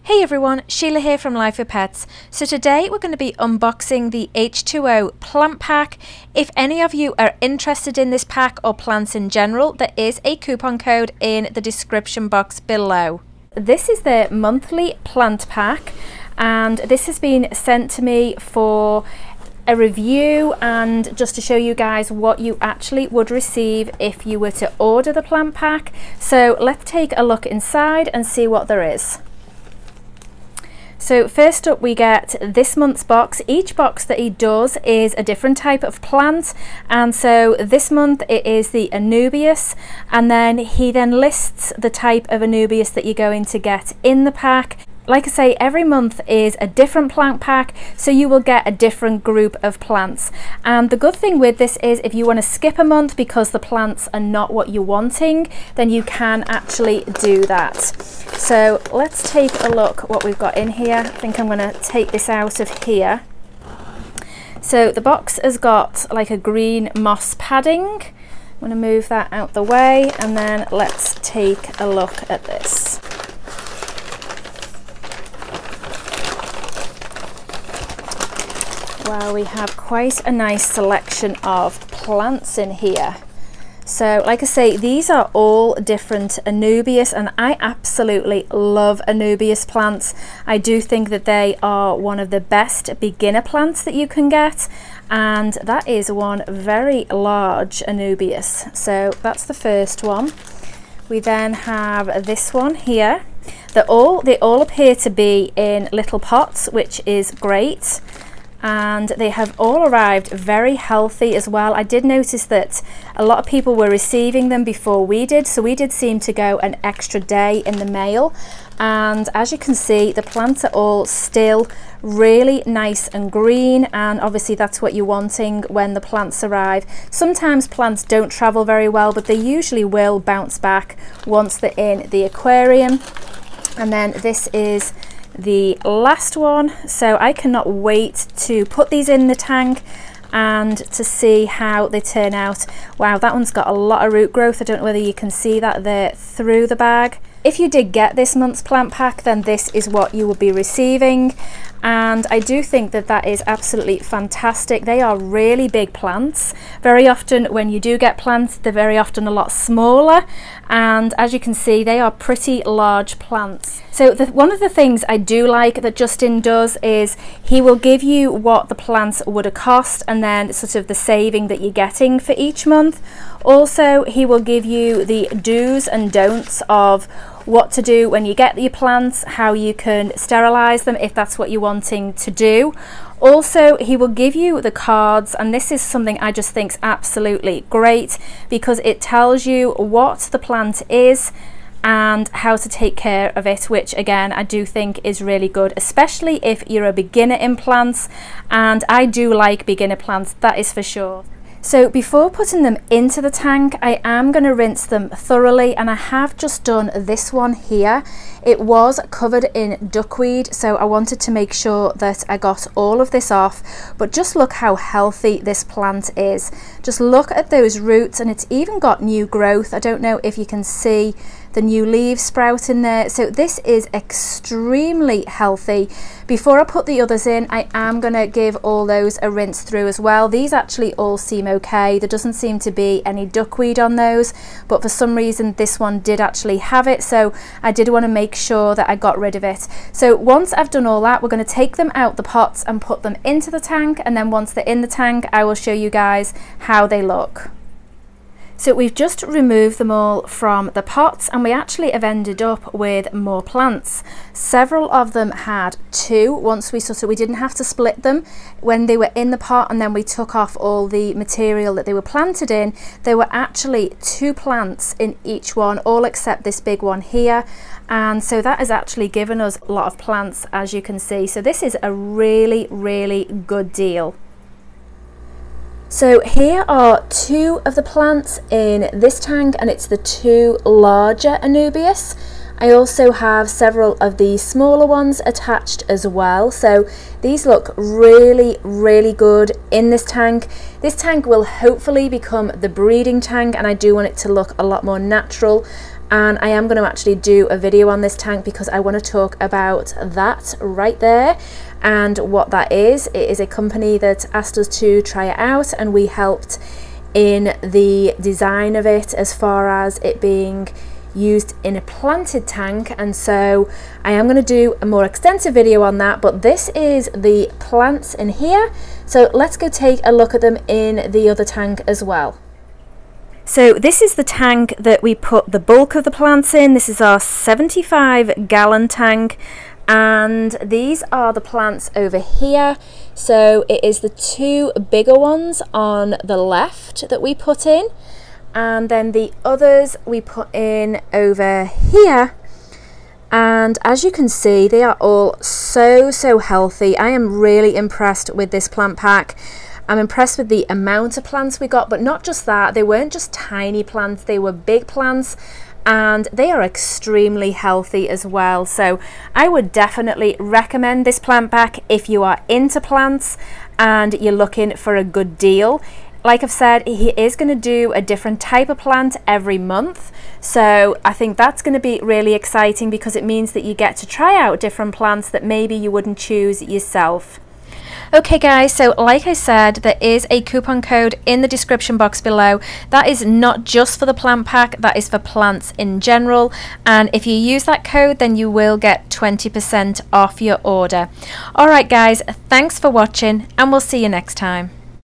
Hey everyone, Sheila here from Life with Pets. So today we're going to be unboxing the H2O plant pack. If any of you are interested in this pack or plants in general, there is a coupon code in the description box below. This is the monthly plant pack and this has been sent to me for a review and just to show you guys what you actually would receive if you were to order the plant pack. So let's take a look inside and see what there is. So first up we get this month's box. Each box that he does is a different type of plant, and so this month it is the Anubias, and then he then lists the type of Anubias that you're going to get in the pack. Like I say, every month is a different plant pack, so you will get a different group of plants. And the good thing with this is if you want to skip a month because the plants are not what you're wanting, then you can actually do that. So let's take a look what we've got in here. I think I'm going to take this out of here. So the box has got like a green moss padding. I'm going to move that out the way, and then let's take a look at this. Wow, we have quite a nice selection of plants in here. So like I say, these are all different Anubias, and I absolutely love Anubias plants. I do think that they are one of the best beginner plants that you can get, and that is one very large Anubias. So that's the first one. We then have this one here. They all appear to be in little pots, which is great. And they have all arrived very healthy as well. I did notice that a lot of people were receiving them before we did, so we did seem to go an extra day in the mail. And as you can see, the plants are all still really nice and green, and obviously that's what you're wanting when the plants arrive. Sometimes plants don't travel very well, but they usually will bounce back once they're in the aquarium. And then this is the last one, so I cannot wait to put these in the tank and to see how they turn out. Wow, that one's got a lot of root growth. I don't know whether you can see that there through the bag. If you did get this month's plant pack, then this is what you will be receiving, and I do think that that is absolutely fantastic. They are really big plants. Very often when you do get plants, they're very often a lot smaller, and as you can see, they are pretty large plants. So one of the things I do like that Justin does is he will give you what the plants would have cost and then sort of the saving that you're getting for each month. Also, he will give you the do's and don'ts of what to do when you get your plants, how you can sterilize them if that's what you're wanting to do. Also, he will give you the cards, and this is something I just think is absolutely great because it tells you what the plant is and how to take care of it, which again I do think is really good, especially if you're a beginner in plants, and I do like beginner plants, that is for sure. So before putting them into the tank, I am going to rinse them thoroughly, and I have just done this one here. It was covered in duckweed, so I wanted to make sure that I got all of this off. But just look how healthy this plant is. Just look at those roots, and it's even got new growth. I don't know if you can see the new leaves sprouting there. So this is extremely healthy. Before I put the others in, I am going to give all those a rinse through as well. These actually all seem okay. There doesn't seem to be any duckweed on those, but for some reason this one did actually have it, so I did want to make sure that I got rid of it. So once I've done all that, we're going to take them out the pots and put them into the tank, and then once they're in the tank, I will show you guys how they look. So we've just removed them all from the pots, and we actually have ended up with more plants. Several of them had two. Once we didn't have to split them when they were in the pot, and then we took off all the material that they were planted in. There were actually two plants in each one, all except this big one here. And so that has actually given us a lot of plants, as you can see. So this is a really, really good deal. So here are two of the plants in this tank, and it's the two larger Anubias. I also have several of the smaller ones attached as well. So these look really, really good in this tank. This tank will hopefully become the breeding tank, and I do want it to look a lot more natural. and I am going to actually do a video on this tank because I want to talk about that right there and what that is. It is a company that asked us to try it out, and we helped in the design of it as far as it being used in a planted tank, and so I am going to do a more extensive video on that, but this is the plants in here, so let's go take a look at them in the other tank as well. So this is the tank that we put the bulk of the plants in. This is our 75-gallon tank, and these are the plants over here. So it is the two bigger ones on the left that we put in, and then the others we put in over here, and as you can see they are all so healthy. I am really impressed with this plant pack. I'm impressed with the amount of plants we got, but not just that, they weren't just tiny plants, they were big plants, and they are extremely healthy as well. So I would definitely recommend this plant pack if you are into plants and you're looking for a good deal. Like I've said, he is going to do a different type of plant every month, so I think that's going to be really exciting because it means that you get to try out different plants that maybe you wouldn't choose yourself. Okay guys, so like I said, there is a coupon code in the description box below. That is not just for the plant pack, that is for plants in general, and if you use that code then you will get 20% off your order. Alright guys, thanks for watching and we'll see you next time.